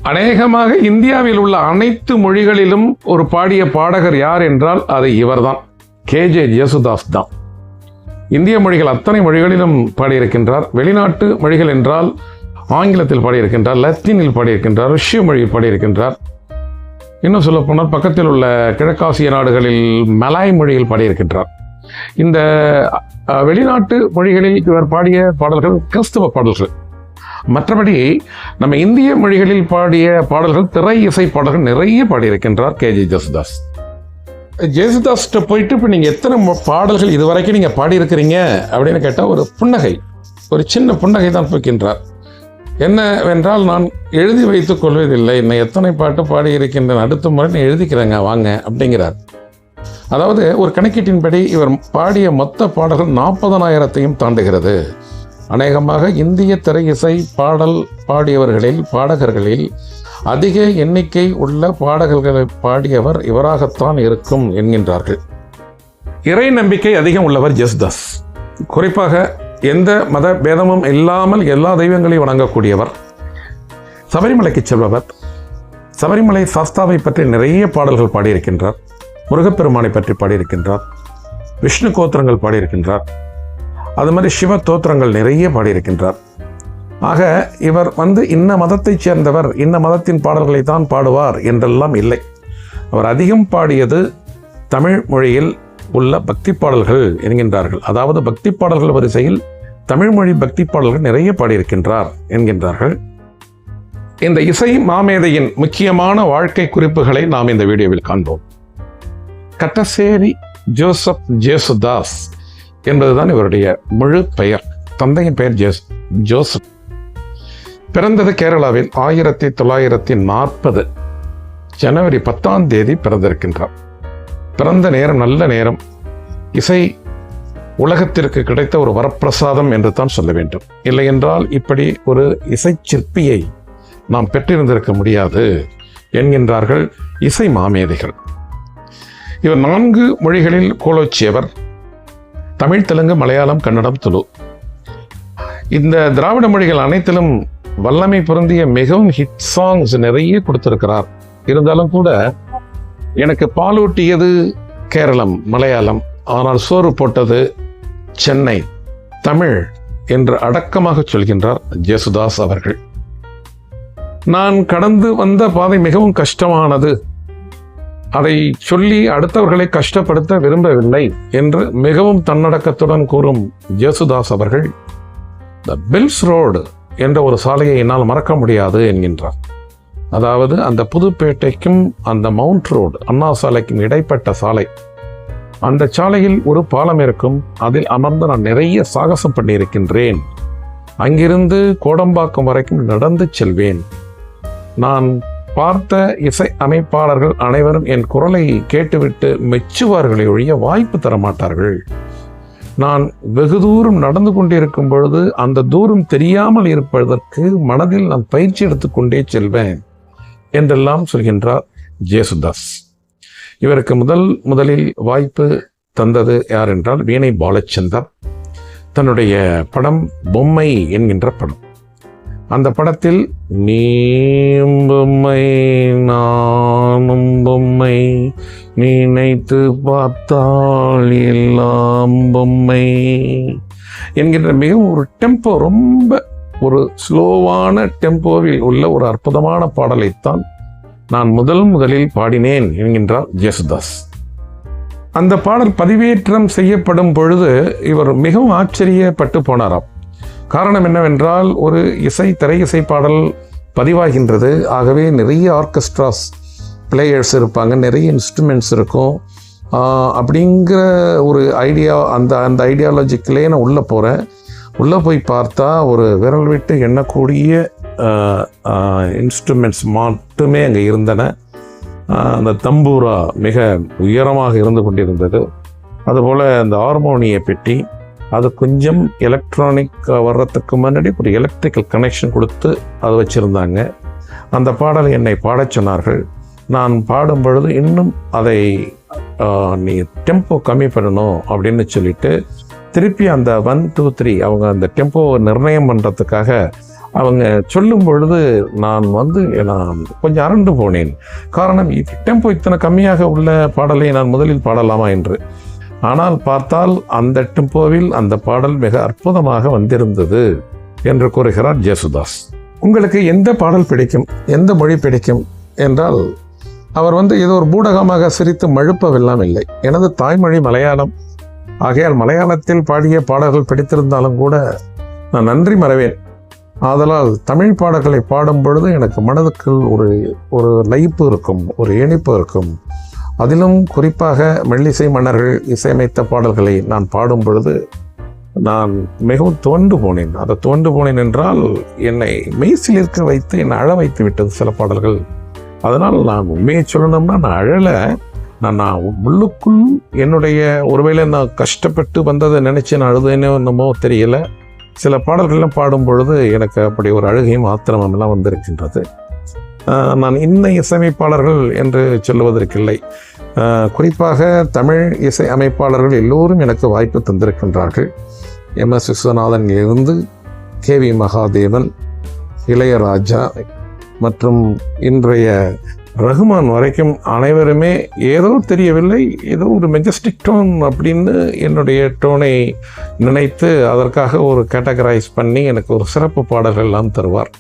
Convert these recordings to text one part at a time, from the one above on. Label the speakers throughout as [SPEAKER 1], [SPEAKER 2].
[SPEAKER 1] அநேகமாக இந்தியாவில் உள்ள அனைத்து மொழிகளிலும் ஒரு பாடிய பாடகர் யார் என்றால் அது இவர்தான், கேஜே ஜேசுதாஸ் தான். இந்திய மொழிகள் அத்தனை மொழிகளிலும் பாடியிருக்கின்றார். வெளிநாட்டு மொழிகள் என்றால் ஆங்கிலத்தில் பாடியிருக்கின்றார், லத்தீனில் பாடியிருக்கின்றார், ரஷ்ய மொழியில் பாடியிருக்கின்றார். இன்னும் சொல்லப்போனால் பக்கத்தில் உள்ள கிழக்காசிய நாடுகளில் மலாய் மொழியில் பாடியிருக்கின்றார். இந்த வெளிநாட்டு மொழிகளில் இவர் பாடிய பாடல்கள் கிறிஸ்தவ பாடல்கள். மற்றபடி நம்ம இந்திய மொழிகளில் பாடிய பாடல்கள், திரை இசை பாடல்கள் நிறைய பாடியிருக்கின்றார் கேஜே ஜேசுதாஸ். ஜேசுதாஸ்கிட்ட போயிட்டு இப்போ நீங்கள் எத்தனை பாடல்கள் இதுவரைக்கும் நீங்கள் பாடியிருக்கிறீங்க அப்படின்னு கேட்டால் ஒரு புன்னகை, ஒரு சின்ன புன்னகை தான் போக்கின்றார். என்னவென்றால், நான் எழுதி வைத்துக் கொள்வதில்லை, நான் எத்தனை பாட்டு பாடியிருக்கின்றன, அடுத்த முறை நான் எழுதிக்கிறேங்க வாங்க அப்படிங்கிறார். அதாவது ஒரு கணக்கீட்டின்படி இவர் பாடிய மொத்த பாடல்கள் 40,000-ஐயும் தாண்டுகிறது. அநேகமாக இந்திய திரை இசை பாடல் பாடியவர்களில், பாடகர்களில் அதிக எண்ணிக்கை உள்ள பாடல்களை பாடியவர் இவராகத்தான் இருக்கும் என்கின்றார்கள். இறை நம்பிக்கை அதிகம் உள்ளவர் ஜேசுதாஸ். குறிப்பாக எந்த மத பேதமும் இல்லாமல் எல்லா தெய்வங்களையும் வணங்கக்கூடியவர். சபரிமலைக்கு செல்பவர். சபரிமலை சாஸ்தாவை பற்றி நிறைய பாடல்கள் பாடியிருக்கின்றார். முருகப்பெருமானை பற்றி பாடியிருக்கின்றார். விஷ்ணு கோத்திரங்கள் பாடியிருக்கின்றார். அது மாதிரி சிவ தோத்திரங்கள் நிறைய பாடியிருக்கின்றார். ஆக இவர் இன்ன மதத்தைச் சேர்ந்தவர், இன்ன மதத்தின் பாடல்களை தான் பாடுவார் என்றெல்லாம் இல்லை. அவர் அதிகம் பாடியது தமிழ் மொழியில் உள்ள பக்தி பாடல்கள் என்கின்றார்கள். அதாவது பக்தி பாடல்கள் வரிசையில் தமிழ் மொழி பக்தி பாடல்கள் நிறைய பாடியிருக்கின்றார் என்கின்றார்கள். இந்த இசை மாமேதையின் முக்கியமான வாழ்க்கை குறிப்புகளை நாம் இந்த வீடியோவில் காண்போம். கட்டசேரி ஜோசப் ஜேசுதாஸ் என்பதுதான் இவருடைய முழு பெயர். தந்தையின் பெயர் ஜோசப். பிறந்தது கேரளாவில் 1940 ஜனவரி 10ஆம் தேதி பிறந்திருக்கின்றார். பிறந்த நேரம் நல்ல நேரம். இசை உலகத்திற்கு கிடைத்த ஒரு வரப்பிரசாதம் என்று தான் சொல்ல வேண்டும். இல்லை என்றால் இப்படி ஒரு இசை சிற்பியை நாம் பெற்றிருந்திருக்க முடியாது என்கின்றார்கள் இசை மாமேதைகள். இவர் 4 மொழிகளில் கோலோச்சியவர். தமிழ், தெலுங்கு, மலையாளம், கன்னடம், துளு. இந்த திராவிட மொழிகள் அனைத்திலும் வல்லமை பொருந்திய மிகவும் ஹிட் சாங்ஸ் நிறைய கொடுத்திருக்கிறார். இருந்தாலும் கூட எனக்கு பாலூட்டியது கேரளம், மலையாளம், ஆனால் சோறு போட்டது சென்னை, தமிழ் என்று அடக்கமாக சொல்கின்றார் ஜேசுதாஸ் அவர்கள். நான் கடந்து வந்த பாதை மிகவும் கஷ்டமானது, அதை சொல்லி அடுத்தவர்களை கஷ்டப்படுத்த விரும்பவில்லை என்று மிகவும் தன்னடக்கத்துடன் கூறும் ஜேசுதாஸ் அவர்கள் த பெல்ஸ் ரோடு என்ற ஒரு சாலையை என்னால் மறக்க முடியாது என்கின்றார். அதாவது அந்த புதுப்பேட்டைக்கும் அந்த மவுண்ட் ரோடு அண்ணா சாலைக்கும் இடைப்பட்ட சாலை. அந்த சாலையில் ஒரு பாலம் இருக்கும். அதில் அமர்ந்து நான் நிறைய சாகசம் பண்ணியிருக்கின்றேன். அங்கிருந்து கோடம்பாக்கம் வரைக்கும் நடந்து செல்வேன். நான் பார்த்த இசை அமைப்பாளர்கள் அனைவரும் என் குரலை கேட்டுவிட்டு மெச்சுவார்களே ஒழிய வாய்ப்பு தர மாட்டார்கள். நான் வெகு தூரம் நடந்து கொண்டிருக்கும் பொழுது அந்த தூரம் தெரியாமல் இருப்பதற்கு மனதில் நான் பயிற்சி எடுத்துக்கொண்டே செல்வேன் என்றெல்லாம் சொல்கின்றார் ஜேசுதாஸ். இவருக்கு முதலில் வாய்ப்பு தந்தது யார் என்றால் வீணை பாலச்சந்தர். தன்னுடைய படம் பொம்மை என்கின்ற படம். அந்த படத்தில் நீயும் பொம்மை நானும் பொம்மை நினைத்து பார்த்தால் எல்லாம் பொம்மை என்கின்ற மிகவும் ஒரு டெம்போ, ரொம்ப ஒரு ஸ்லோவான டெம்போவில் உள்ள ஒரு அற்புதமான பாடலைத்தான் நான் முதலில் பாடினேன் என்கின்றார் ஜேசுதாஸ். அந்த பாடல் பதிவேற்றம் செய்யப்படும் பொழுது இவர் மிகவும் ஆச்சரியப்பட்டு போனாராம். காரணம் என்னவென்றால், ஒரு திரை இசை பாடல் பதிவாகின்றது. ஆகவே நிறைய ஆர்கெஸ்ட்ராஸ் பிளேயர்ஸ் இருப்பாங்க, நிறைய இன்ஸ்ட்ருமெண்ட்ஸ் இருக்கும். அப்படிங்கிற ஒரு ஐடியா, அந்த ஐடியாலஜிக்கிலே நான் உள்ளே போகிறேன். உள்ளே போய் பார்த்தா ஒரு விரல் விட்டு எண்ணக்கூடிய இன்ஸ்ட்ருமெண்ட்ஸ் மட்டுமே அங்கே இருந்தன. அந்த தம்பூரா மிக உயரமாக இருந்து கொண்டிருந்தது. அதுபோல் அந்த ஹார்மோனிய பெட்டி, அது கொஞ்சம் எலக்ட்ரானிக் வர்றதுக்கு முன்னாடி ஒரு எலக்ட்ரிக்கல் கனெக்ஷன் கொடுத்து அதை வச்சுருந்தாங்க. அந்த பாடலை என்னை பாடச் சொன்னார்கள். நான் பாடும் பொழுது இன்னும் அதை நீ டெம்போ கம்மி பண்ணணும் அப்படின்னு சொல்லிட்டு திருப்பி அந்த 1 2 3 அவங்க அந்த டெம்போ நிர்ணயம் பண்ணுறதுக்காக அவங்க சொல்லும் பொழுது நான் கொஞ்சம் அரண்டு போனேன். காரணம், டெம்போ இத்தனை கம்மியாக உள்ள பாடலை நான் முதலில் பாடலாமா என்று. ஆனால் பார்த்தால் அந்த டெம்போவில் அந்த பாடல் மிக அற்புதமாக வந்திருந்தது என்று கூறுகிறார் ஜேசுதாஸ். உங்களுக்கு எந்த பாடல் பிடிக்கும், எந்த மொழி பிடிக்கும் என்றால், அவர் ஏதோ ஒரு பூடகமாக சிரித்து மழுப்பவெல்லாம் இல்லை. எனது தாய்மொழி மலையாளம். ஆகையால் மலையாளத்தில் பாடிய பாடல்கள் பிடித்திருந்தாலும் கூட நான் நன்றி மறவேன். ஆதலால் தமிழ் பாடல்களை பாடும் பொழுது எனக்கு மனதுக்குள் ஒரு லயிப்பு இருக்கும், ஒரு இனிப்பு இருக்கும். அதிலும் குறிப்பாக மெல்லிசை மன்னர்கள் இசையமைத்த பாடல்களை நான் பாடும் பொழுது நான் மிகவும் துவண்டு போனேன். அதை துவண்டு போனேன் என்றால் என்னை மெய்சிலிருக்க வைத்து என்னை அழ வைத்து விட்டது சில பாடல்கள். அதனால் நான் உண்மையை சொல்லணும்னா நான் அழலை. நான் உள்ளுக்குள் என்னுடைய ஒருவேளை நான் கஷ்டப்பட்டு வந்ததை நினச்சி நான் அழுதேனோ என்னமோ தெரியல. சில பாடல்கள்லாம் பாடும் பொழுது எனக்கு அப்படி ஒரு அழுகையும் ஆத்திரமெல்லாம் வந்திருக்கின்றது. நான் இன்ன இசையமைப்பாளர்கள் என்று சொல்லுவதற்கில்லை. குறிப்பாக தமிழ் இசை அமைப்பாளர்கள் எல்லோரும் எனக்கு வாய்ப்பு தந்திருக்கின்றார்கள். MS விஸ்வநாதனிலிருந்து KV மகாதேவன், இளையராஜா மற்றும் இன்றைய ரகுமான் வரைக்கும் அனைவருமே ஏதோ தெரியவில்லை, ஏதோ ஒரு மெஜஸ்டிக் டோன் அப்படின்னு என்னுடைய டோனை நினைத்து அதற்காக ஒரு கேட்டகரைஸ் பண்ணி எனக்கு ஒரு சிறப்பு பாடல்கள் எல்லாம் தருவார்.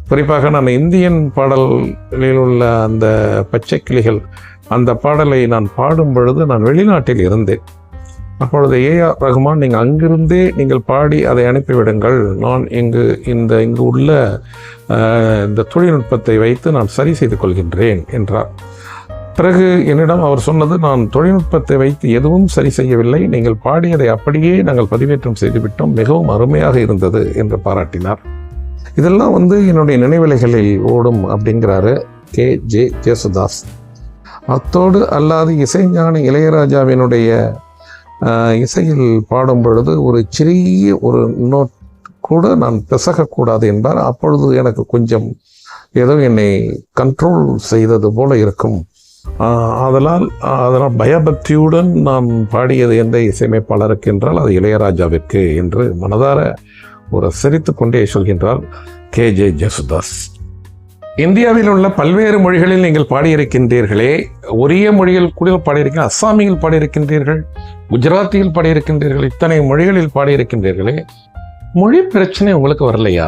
[SPEAKER 1] குறிப்பாக நான் இந்தியன் பாடலில் உள்ள அந்த பச்சை கிளிகள் அந்த பாடலை நான் பாடும் பொழுது நான் வெளிநாட்டில் இருந்தேன். அப்பொழுது AR ரகுமான், நீங்கள் அங்கிருந்தே நீங்கள் பாடி அதை அனுப்பிவிடுங்கள், நான் இங்கு உள்ள இந்த தொழில்நுட்பத்தை வைத்து நான் சரி செய்து கொள்கின்றேன் என்றார். பிறகு என்னிடம் அவர் சொன்னது, நான் தொழில்நுட்பத்தை வைத்து எதுவும் சரி செய்யவில்லை, நீங்கள் பாடியதை அப்படியே நாங்கள் பதிவேற்றம் செய்துவிட்டோம், மிகவும் அருமையாக இருந்தது என்று பாராட்டினார். இதெல்லாம் என்னுடைய நினைவலைகளில் ஓடும் அப்படிங்கிறாரு KJ ஜேசுதாஸ். அத்தோடு அல்லாது இசைஞானி இளையராஜாவினுடைய இசையில் பாடும் பொழுது ஒரு சிறிய ஒரு நோட் கூட நான் பிசகக்கூடாது என்பார். அப்பொழுது எனக்கு கொஞ்சம் ஏதோ என்னை கண்ட்ரோல் செய்தது போல இருக்கும். அதனால் பயபக்தியுடன் நான் பாடியது எந்த இசையமைப்பாளருக்கு என்றால் அது இளையராஜாவிற்கு என்று மனதார ஒரு சிரித்து கொண்டே சொல்கின்றார் KJ ஜேசுதாஸ். இந்தியாவில் உள்ள பல்வேறு மொழிகளில் நீங்கள் பாடியிருக்கின்றீர்களே, ஒரே மொழியில் கூட பாடியிருக்கீர்கள், அஸ்ஸாமியில் பாடியிருக்கின்றீர்கள், குஜராத்தியில் பாடியிருக்கின்றீர்கள், இத்தனை மொழிகளில் பாடியிருக்கின்றீர்களே, மொழி பிரச்சனை உங்களுக்கு வரலையா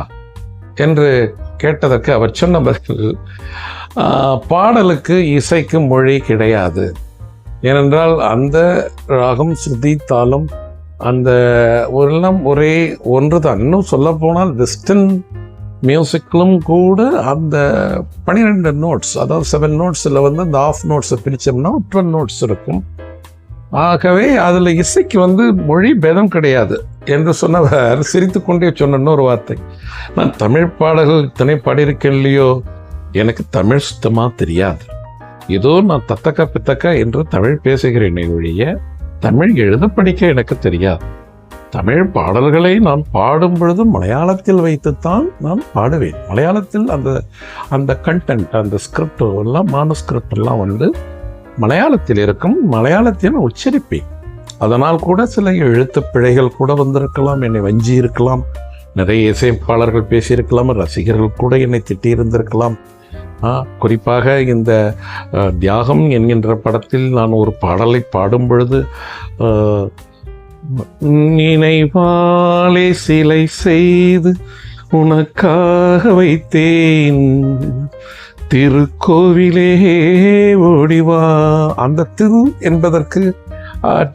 [SPEAKER 1] என்று கேட்டதற்கு அவர் சொன்ன பதில், பாடலுக்கு இசைக்கு மொழி கிடையாது. ஏனென்றால் அந்த ராகம் ஸ்ருதி தாளம் அந்த எல்லாம் ஒரே ஒன்று தான். இன்னும் சொல்ல போனால் வெஸ்டர்ன் மியூசிக்கிலும் கூட அந்த 12 நோட்ஸ், அதாவது 7 நோட்ஸில் அந்த ஆஃப் நோட்ஸை பிரித்தோம்னா 12 நோட்ஸ் இருக்கும். ஆகவே அதில் இசைக்கு மொழி பேதம் கிடையாது என்று சொன்னவர் சிரித்து கொண்டே சொன்ன இன்னொரு வார்த்தை, நான் தமிழ் பாடல்கள் இத்தனை பாடியிருக்கேன் இல்லையோ, எனக்கு தமிழ் சுத்தமாக தெரியாது, ஏதோ நான் தத்தக்கா பித்தக்கா என்று தமிழ் பேசுகிறேனே ஒழிய தமிழ் எழுத படிக்க எனக்கு தெரியாது. தமிழ் பாடல்களை நான் பாடும் பொழுது மலையாளத்தில் வைத்துத்தான் நான் பாடுவேன். மலையாளத்தில் அந்த கண்டென்ட், அந்த ஸ்கிரிப்ட் எல்லாம், மானுஸ்கிரிப்ட் எல்லாம் மலையாளத்தில் இருக்கும், மலையாளத்தில் உச்சரிப்பேன். அதனால் கூட சில எழுத்து பிழைகள் கூட வந்திருக்கலாம், என்னை வஞ்சி இருக்கலாம், நிறைய இசையமைப்பாளர்கள் பேசியிருக்கலாம், ரசிகர்கள் கூட என்னை திட்டியிருந்திருக்கலாம். குறிப்பாக இந்த தியாகம் என்கின்ற படத்தில் நான் ஒரு பாடலை பாடும் பொழுது, நினைவாலே சிலை செய்து உனக்காக வைத்தேன், திருக்கோவிலே ஓடிவா, அந்த திரு என்பதற்கு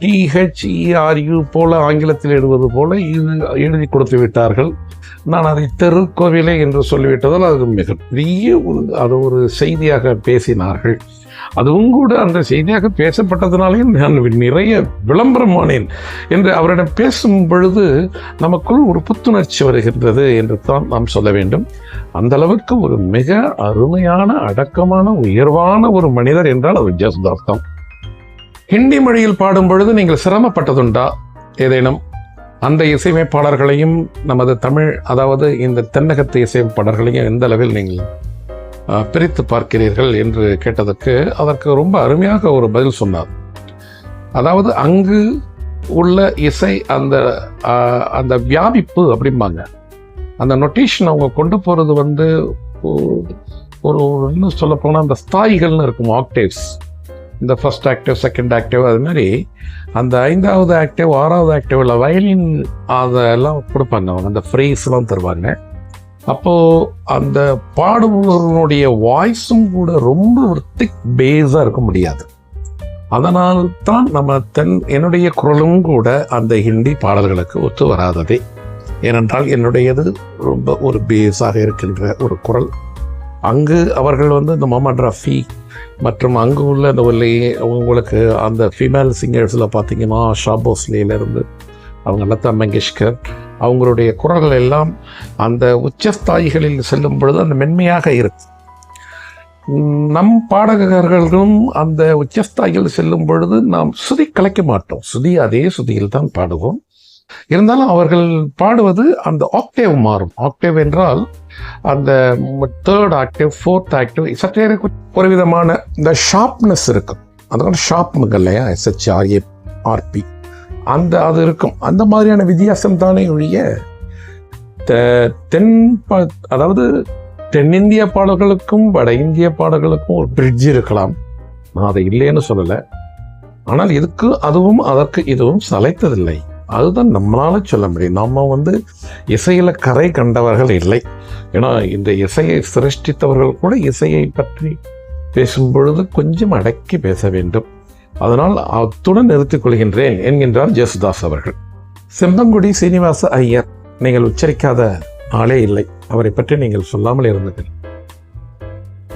[SPEAKER 1] THERU போல ஆங்கிலத்தில் எழுதுவது போல எழுதி கொடுத்து விட்டார்கள். நான் அதை திருக்கோவிலே என்று சொல்லிவிட்டதால் அது மிகப்பெரிய ஒரு செய்தியாக பேசினார்கள். அதுவும் கூட அந்த செய்தியாக பேசப்பட்டதுனாலேயும் நான் நிறைய விளம்பரமானேன் என்று அவரிடம் பேசும் பொழுது நமக்குள் ஒரு புத்துணர்ச்சி வருகின்றது என்று தான் நாம் சொல்ல வேண்டும். அந்த அளவுக்கு ஒரு மிக அருமையான, அடக்கமான, உயர்வான ஒரு மனிதர் என்றால் அவர் ஜேசுதாஸ் தான். ஹிந்தி மொழியில் பாடும் பொழுது நீங்கள் சிரமப்பட்டதுண்டா ஏதேனும்? அந்த இசையமைப்பாளர்களையும் நமது தமிழ், அதாவது இந்த தென்னகத்து இசையமைப்பாளர்களையும் எந்த அளவில் நீங்கள் பிரித்து பார்க்கிறீர்கள் என்று கேட்டதற்கு அதற்கு ரொம்ப அருமையாக ஒரு பதில் சொன்னார். அதாவது அங்கு உள்ள இசை அந்த வியாபிப்பு அப்படிம்பாங்க, அந்த நொட்டேஷன் அவங்க கொண்டு போகிறது வந்து ஒரு இன்னும் சொல்ல போனால் அந்த ஸ்தாயிகள்னு இருக்கும், ஆக்டேவ்ஸ். இந்த ஃபர்ஸ்ட் ஆக்டிவ், செகண்ட் ஆக்டிவ், அது மாதிரி அந்த 5வது ஆக்டிவ் 6வது ஆக்டிவில் வயலின் அதெல்லாம் கொடுப்பாங்க. அவங்க அந்த ஃப்ரேஸ்லாம் தருவாங்க. அப்போது அந்த பாடுபவர்களுடைய வாய்ஸும் கூட ரொம்ப ஒரு திக் பேஸாக இருக்க முடியாது. அதனால் தான் நம்ம என்னுடைய குரலும் கூட அந்த ஹிந்தி பாடல்களுக்கு ஒத்து வராததே. ஏனென்றால் என்னுடையது ரொம்ப ஒரு பேஸாக இருக்கின்ற ஒரு குரல். அங்கு அவர்கள் வந்து இந்த முகமது ரஃபி மற்றும் அங்கு உள்ள இந்த உங்களுக்கு அந்த ஃபீமேல் சிங்கர்ஸில் பார்த்தீங்கன்னா ஷா போஸ்லேயிலேருந்து அவங்க லதா மங்கேஷ்கர், அவங்களுடைய குரல்கள் எல்லாம் அந்த உச்சஸ்தாயிகளில் செல்லும் பொழுது அந்த மென்மையாக இருக்கு. நம் பாடகர்களும் அந்த உச்சஸ்தாயில் செல்லும் பொழுது நாம் சுதி கலைக்க மாட்டோம், அதே சுதியில் தான் பாடுவோம். இருந்தாலும் அவர்கள் பாடுவது அந்த ஆக்டேவ் மாறும். ஆக்டேவ் என்றால் அந்த 3rd ஆக்டேவ் 4th ஆக்டேவ் சற்றே ஒரு விதமான இந்த ஷார்ப்னஸ் இருக்கும். அதனால ஷார்ப்னுங்க இல்லையா, SHARP அந்த அது இருக்கும். அந்த மாதிரியான வித்தியாசம் தானே ஒழிய அதாவது தென்னிந்திய பாடல்களுக்கும் வட இந்திய பாடல்களுக்கும் ஒரு பிரிட்ஜ் இருக்கலாம், நான் அதை இல்லைன்னு சொல்லலை. ஆனால் அதுவும் அதற்கு இதுவும் சளைத்ததில்லை. அதுதான் நம்மளால சொல்ல முடியும். நம்ம வந்து இசையில கரை கண்டவர்கள் இல்லை. ஏன்னா இந்த இசையை சிருஷ்டித்தவர்கள் கூட இசையை பற்றி பேசும் பொழுது கொஞ்சம் அடக்கி பேச வேண்டும். அதனால் அத்துடன் நிறுத்திக் கொள்கின்றேன் என்கின்றார் ஜேசுதாஸ் அவர்கள். செம்பங்குடி சீனிவாச ஐயர் நீங்கள் உச்சரிக்காத ஆளே இல்லை, அவரை பற்றி நீங்கள் சொல்லாமல் இருந்தீர்கள்.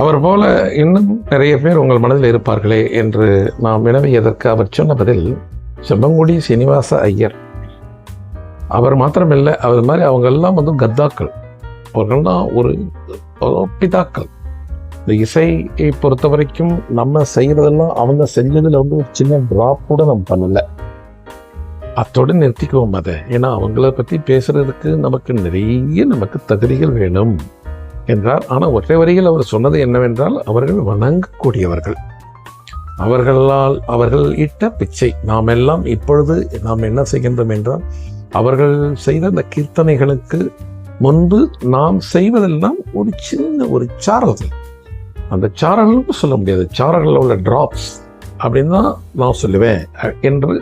[SPEAKER 1] அவர் போல இன்னும் நிறைய பேர் உங்கள் மனதில் இருப்பார்களே என்று நாம் வினவியதற்கு அவர் சொன்ன பதில் செம்பங்குடி சீனிவாச ஐயர். அவர் மாத்திரமில்லை, அவர் மாதிரி அவங்க எல்லாம் வந்து கத்தாக்கள். அவர்கள்தான் ஒரு பிதாக்கள். இந்த இசையை பொறுத்த வரைக்கும் நம்ம செய்கிறதெல்லாம் அவங்க செஞ்சதில் வந்து ஒரு சின்ன ட்ராப் கூட நம்ம பண்ணலை. அத்தோடு நிறுத்திக்குவோம் அதை. ஏன்னா அவங்கள பற்றி பேசுறதுக்கு நமக்கு தகுதிகள் வேணும் என்றார். ஆனால் ஒற்றை வரியில் அவர் சொன்னது என்னவென்றால், அவர்கள் வணங்கக்கூடியவர்கள், அவர்கள் இட்ட பிச்சை. நாம் எல்லாம் இப்பொழுது நாம் என்ன செய்கின்றோம் என்றால், அவர்கள் செய்த அந்த கீர்த்தனைகளுக்கு முன்பு நாம் செய்வதெல்லாம் ஒரு சின்ன ஒரு சாரல்கள். அந்த சாரல்னு சொல்ல முடியாது, சாரல்களில் உள்ள டிராப்ஸ் அப்படின்னு தான் நான் சொல்லுவேன் என்று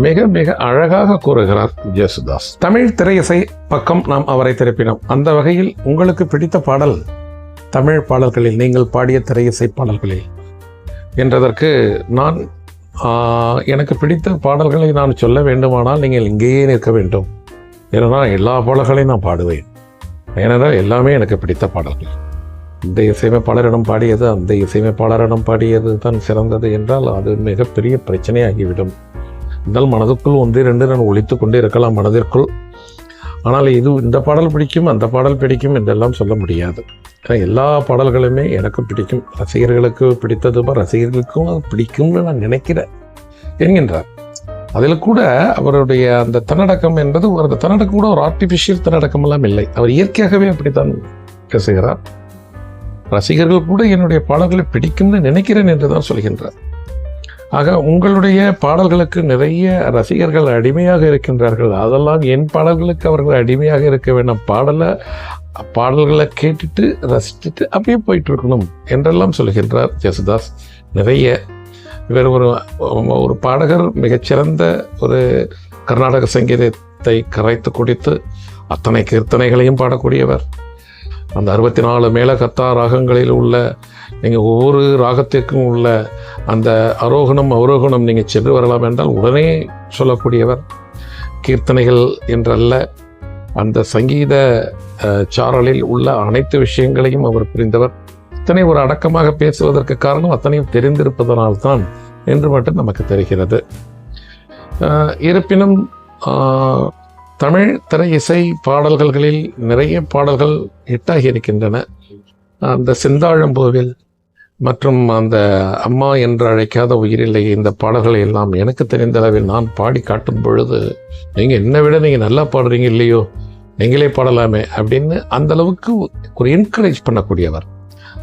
[SPEAKER 1] மிக மிக அழகாக கூறுகிறார் ஜேசுதாஸ். தமிழ் திரையிசை பக்கம் நாம் அவரை திருப்பினோம். அந்த வகையில் உங்களுக்கு பிடித்த பாடல் தமிழ் பாடல்களில், நீங்கள் பாடிய திரையிசை பாடல்களில் என்றதற்கு நான் எனக்கு பிடித்த பாடல்களை நான் சொல்ல வேண்டுமானால் நீங்கள் இங்கேயே நிற்க வேண்டும். ஏனென்றால் எல்லா பாடல்களையும் நான் பாடுவேன். ஏனென்றால் எல்லாமே எனக்கு பிடித்த பாடல்கள். இந்த இசையமைப்பாளரிடம் பாடியது அந்த இசையமைப்பாளரிடம் பாடியது தான் சிறந்தது என்றால் அது மிகப்பெரிய பிரச்சனையாகிவிடும். இருந்தால் மனதுக்குள் 1-2 நான் ஒழித்து கொண்டே இருக்கலாம் மனதிற்குள். ஆனால் இந்த பாடல் பிடிக்கும் அந்த பாடல் பிடிக்கும் என்றெல்லாம் சொல்ல முடியாது. எல்லா பாடல்களுமே எனக்கு பிடிக்கும். ரசிகர்களுக்கு பிடித்தது ரசிகர்களுக்கும் அது பிடிக்கும்னு நான் நினைக்கிறேன் என்கின்றார். அதில் கூட அவருடைய அந்த தன்னடக்கம் என்பது அந்த தன்னடக்கம் கூட ஒரு ஆர்டிஃபிஷியல் தன்னடக்கம் எல்லாம் இல்லை. அவர் இயற்கையாகவே அப்படித்தான் பேசுகிறார். ரசிகர்கள் கூட என்னுடைய பாடல்களை பிடிக்கும்னு நினைக்கிறேன் என்று தான் சொல்கின்றார். ஆக உங்களுடைய பாடல்களுக்கு நிறைய ரசிகர்கள் அடிமையாக இருக்கின்றார்கள். அதெல்லாம் என் பாடல்களுக்கு அவர்கள் அடிமையாக இருக்க வேண்டும். பாடல்களை கேட்டுட்டு ரசிச்சுட்டு அப்படியே போயிட்டு இருக்கணும் என்றெல்லாம் சொல்கின்றார் ஜேசுதாஸ். நிறைய இவர் ஒரு பாடகர், மிகச்சிறந்த ஒரு கர்நாடக சங்கீதத்தை கரைத்து குடித்து அத்தனை கீர்த்தனைகளையும் பாடக்கூடியவர். அந்த 64 மேளகத்தா ராகங்களில் உள்ள நீங்கள் ஒவ்வொரு ராகத்திற்கும் உள்ள அந்த அவரோகணம் நீங்கள் சென்று வரலாம் என்றால் உடனே சொல்லக்கூடியவர். கீர்த்தனைகள் என்றல்ல, அந்த சங்கீத சாரலில் உள்ள அனைத்து விஷயங்களையும் அவர் புரிந்தவர். இத்தனை ஒரு அடக்கமாக பேசுவதற்கு காரணம் அத்தனையும் தெரிந்திருப்பதனால்தான் என்று மட்டும் நமக்கு தெரிகிறது. இருப்பினும் தமிழ் திரை இசை பாடல்களில் நிறைய பாடல்கள் ஹிட்டாகி இருக்கின்றன. அந்த செந்தாழம்பூவில் மற்றும் அந்த அம்மா என்று அழைக்காத உயிரில்லை, இந்த பாடல்களை எல்லாம் எனக்கு தெரிந்த அளவில் நான் பாடி காட்டும் பொழுது, நீங்கள் என்னை விட நீங்கள் நல்லா பாடுறீங்க இல்லையோ, நீங்களே பாடலாமே அப்படின்னு அந்த அளவுக்கு ஒரு என்கரேஜ் பண்ணக்கூடியவர்.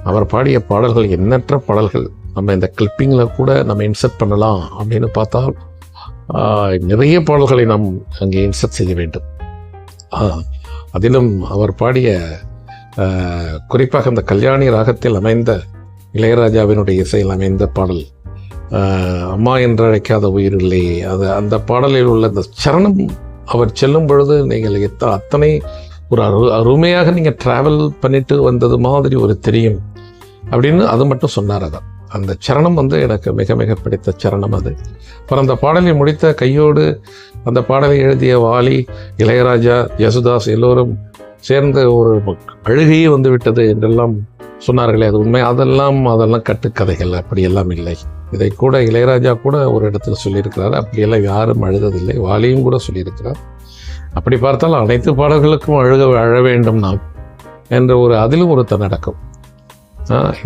[SPEAKER 1] அவர் பாடிய பாடல்கள் எண்ணற்ற பாடல்கள். நம்ம இந்த கிளிப்பிங்கில் கூட நம்ம இன்சர்ட் பண்ணலாம் அப்படின்னு பார்த்தால் நிறைய பாடல்களை நாம் அங்கே இன்சர்ட் செய்ய வேண்டும். அதிலும் அவர் பாடிய குறிப்பாக அந்த கல்யாணி ராகத்தில் அமைந்த இளையராஜாவினுடைய இசையில் அமைந்த பாடல் அம்மா என்று அழைக்காத உயிர் இல்லை, அது அந்த பாடலில் உள்ள அந்த சரணம் அவர் செல்லும் பொழுது நீங்கள் அத்தனை ஒரு அருமையாக நீங்கள் ட்ராவல் பண்ணிட்டு வந்தது மாதிரி ஒரு தெரியும் அப்படின்னு அது மட்டும் சொன்னார். அதான் அந்த சரணம் எனக்கு மிக மிக பிடித்த சரணம் அது. அப்புறம் அந்த பாடலை முடித்த கையோடு அந்த பாடலை எழுதிய வாலி, இளையராஜா, யேசுதாஸ் எல்லோரும் சேர்ந்து ஒரு அழுகையே வந்து விட்டது என்றெல்லாம் சொன்னார்களே, அது உண்மை. அதெல்லாம் கட்டுக்கதைகள், அப்படியெல்லாம் இல்லை. இதை கூட இளையராஜா கூட ஒரு இடத்துல சொல்லியிருக்கிறார், அப்படியெல்லாம் யாரும் அழுததில்லை. வாலியும் கூட சொல்லியிருக்கிறார். அப்படி பார்த்தால் அனைத்து பாடல்களுக்கும் அழ வேண்டும் நாம் என்ற அதிலும் ஒரு தன்னடக்கம்.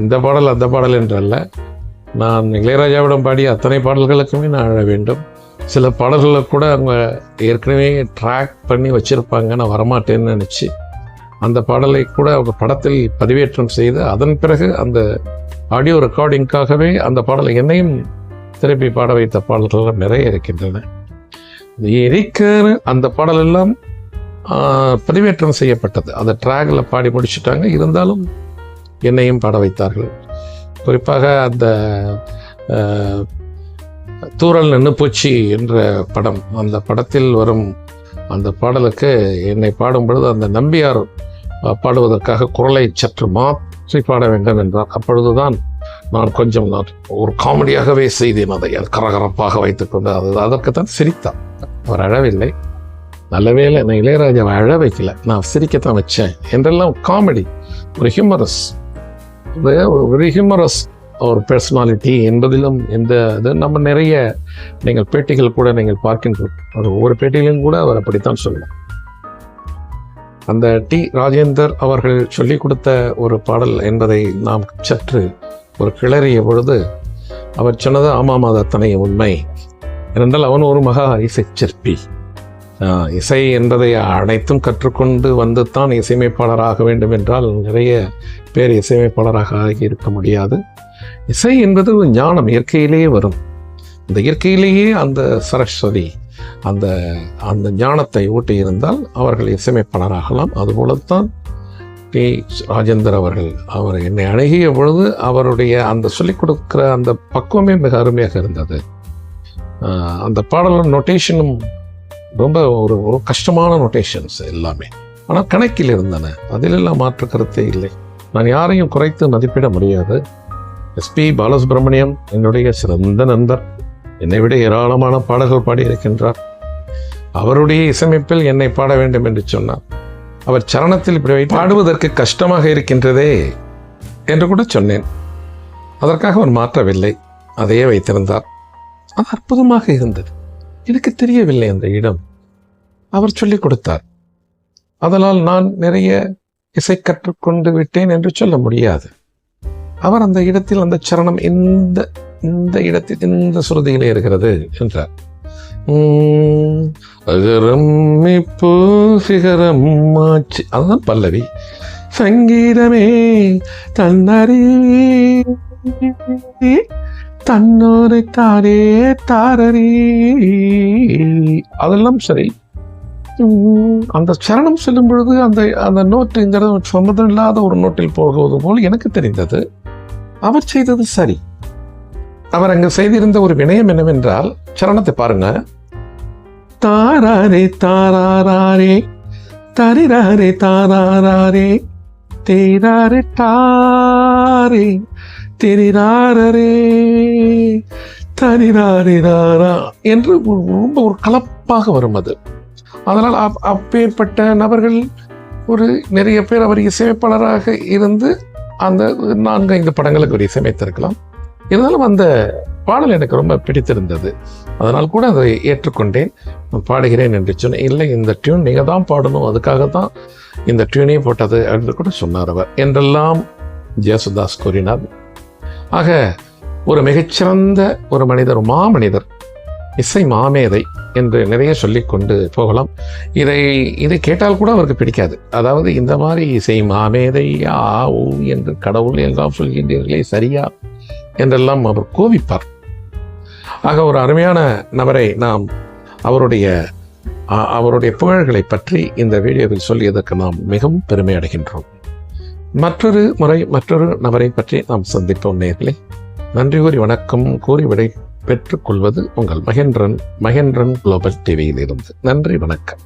[SPEAKER 1] இந்த பாடல் அந்த பாடல் என்றல்ல, நான் இளையராஜாவிடம் பாடிய அத்தனை பாடல்களுக்குமே நான் அழ வேண்டும். சில பாடல்களை கூட அவங்க ஏற்கனவே ட்ராக் பண்ணி வச்சுருப்பாங்க, நான் வரமாட்டேன்னு நினச்சி அந்த பாடலை கூட அவங்க படத்தில் பதிவேற்றம் செய்து அதன் பிறகு அந்த ஆடியோ ரெக்கார்டிங்காகவே அந்த பாடலை என்னையும் திருப்பி பாட வைத்த பாடல்கள் நிறைய இருக்கின்றன. அந்த பாடல் எல்லாம் பதிவேற்றம் செய்யப்பட்டது, அந்த ட்ராக்ல பாடி முடிச்சுட்டாங்க. இருந்தாலும் என்னையும் பாட வைத்தார்கள். குறிப்பாக அந்த தூரல் நின்று பூச்சி என்ற படம், அந்த படத்தில் வரும் அந்த பாடலுக்கு என்னை பாடும் பொழுது அந்த நம்பியார் பாடுவதற்காக குரலை சற்று மாற்றி பாட வேண்டும் என்றார். அப்பொழுதுதான் நான் கொஞ்சம் ஒரு காமெடியாகவே செய்தேன், அதை கரகரப்பாக வைத்துக்கொண்டு அதற்குத்தான் சிரித்தான். அவர் அழவில்லை, நல்ல வேளை நான் இளையராஜாவை அழ வைக்கல, நான் சிரிக்கத்தான் வச்சேன் என்றெல்லாம் காமெடி, ஒரு ஹியூமரஸ் ஒரு பர்சனாலிட்டி என்பதிலும் இது நம்ம நிறைய நீங்கள் பேட்டிகள் கூட நீங்கள் பார்க்கின்றோம். ஒவ்வொரு பேட்டியிலும் கூட அவர் அப்படித்தான் சொல்லலாம். அந்த டி ராஜேந்தர் அவர்கள் சொல்லிக் கொடுத்த ஒரு பாடல் என்பதை நாம் சற்று ஒரு கிளறிய பொழுது அவர் சொன்னது ஆமாம், அது அத்தனை உண்மை. ஏனென்றால் அவன் ஒரு மகா இசைச்சிற்பி. இசை என்பதை அனைத்தும் கற்றுக்கொண்டு வந்து தான் இசையமைப்பாளராக வேண்டும் என்றால் நிறைய பேர் இசையமைப்பாளராக ஆகி இருக்க முடியாது. இசை என்பது ஒரு ஞானம், இயற்கையிலேயே வரும். அந்த இயற்கையிலேயே அந்த சரஸ்வதி அந்த ஞானத்தை ஊட்டி இருந்தால் அவர்கள் இசையமைப்பாளராகலாம். அதுபோலத்தான் டி ராஜேந்தர் அவர் என்னை அணுகிய பொழுது அவருடைய அந்த சொல்லிக் கொடுக்குற அந்த பக்குவமே மிக அருமையாக இருந்தது. அந்த பாடலும் நொட்டேஷனும் ரொம்ப ஒரு கஷ்டமான நொட்டேஷன்ஸ் எல்லாமே, ஆனால் கணக்கில் இருந்தன, அதிலெல்லாம் மாற்று கருத்தே இல்லை. நான் யாரையும் குறைத்து மதிப்பிட முடியாது. எஸ்பி பாலசுப்ரமணியம் என்னுடைய சிறந்த நண்பர், என்னை விட ஏராளமான பாடல்கள் பாடியிருக்கின்றார். அவருடைய இசையமைப்பில் என்னை பாட வேண்டும் என்று சொன்னார். அவர் சரணத்தில் இப்படி பாடுவதற்கு கஷ்டமாக இருக்கின்றதே என்று கூட சொன்னேன். அதற்காக அவர் மாற்றவில்லை, அதையே வைத்திருந்தார். அது அற்புதமாக இருந்தது. எனக்கு தெரியவில்லை அந்த இடம், அவர் சொல்லிக் கொடுத்தார். அதனால் நான் நிறைய இசை கற்றுக்கொண்டு விட்டேன் என்று சொல்ல முடியாது. அவர் அந்த இடத்தில் அந்த சரணம் இந்த இடத்தில் இந்த சுருதியிலே இருக்கிறது என்றார். அகரம் இப்போ சிகரம் ஆச்சு, அதுதான் பல்லவி. சங்கீதமே தன்னறி தன்னோரை தாரே தாரரி, அதெல்லாம் சரி. அந்த சரணம் செல்லும் பொழுது அந்த நோட்டு இந்த சம்மதம் இல்லாத ஒரு நோட்டில் போகுவது போல் எனக்கு தெரிந்தது. அவர் செய்தது சரி. அவர் அங்கு செய்திருந்த ஒரு வினயம் என்னவென்றால், சரணத்தை பாருங்க. தாராரே தாராரே தரிராரே தாராரே தேராரே தாரே தெரிராரே தரிராரா என்று ரொம்ப ஒரு கலப்பாக வரும் அது. அதனால் அப்பேற்பட்ட நபர்கள் நிறைய பேர் அவர் இசையமைப்பாளராக இருந்து அந்த 4-5 படங்களுக்கு ஒரு இசையமைத்திருக்கலாம். இருந்தாலும் அந்த பாடல் எனக்கு ரொம்ப பிடித்திருந்தது. அதனால் கூட அதை ஏற்றுக்கொண்டேன். பாடுகிறேன் என்று சொன்னேன். இல்லை, இந்த டியூன் நீங்கள் தான் பாடணும், அதுக்காக தான் இந்த டியூனே போட்டது என்று கூட சொன்னார் அவர் என்றெல்லாம் ஜேசுதாஸ் கூறினார். ஆக ஒரு மிகச்சிறந்த ஒரு மனிதர், மாமனிதர், இசை மாமேதை என்று நிறைய சொல்லிக்கொண்டு போகலாம். இதை கேட்டால் கூட அவருக்கு பிடிக்காது. அதாவது இந்த மாதிரி இசை மாமேதை ஓ என்று கடவுள் எல்லாம் சொல்கின்றீர்களே சரியா என்றெல்லாம் அவர் கோபிப்பார். ஆக ஒரு அருமையான நபரை நாம் அவருடைய அவருடைய புகழ்களை பற்றி இந்த வீடியோவில் சொல்லியதற்கு நாம் மிகவும் பெருமை அடைகின்றோம். மற்றொரு முறை மற்றொரு நபரை பற்றி நாம் சந்திப்போம் நேர்களே. நன்றி கூறி வணக்கம் கூறி விடை பெற்றுக்கொள்வது உங்கள் மகேந்திரன் குளோபல் டிவியில் இருந்து. நன்றி, வணக்கம்.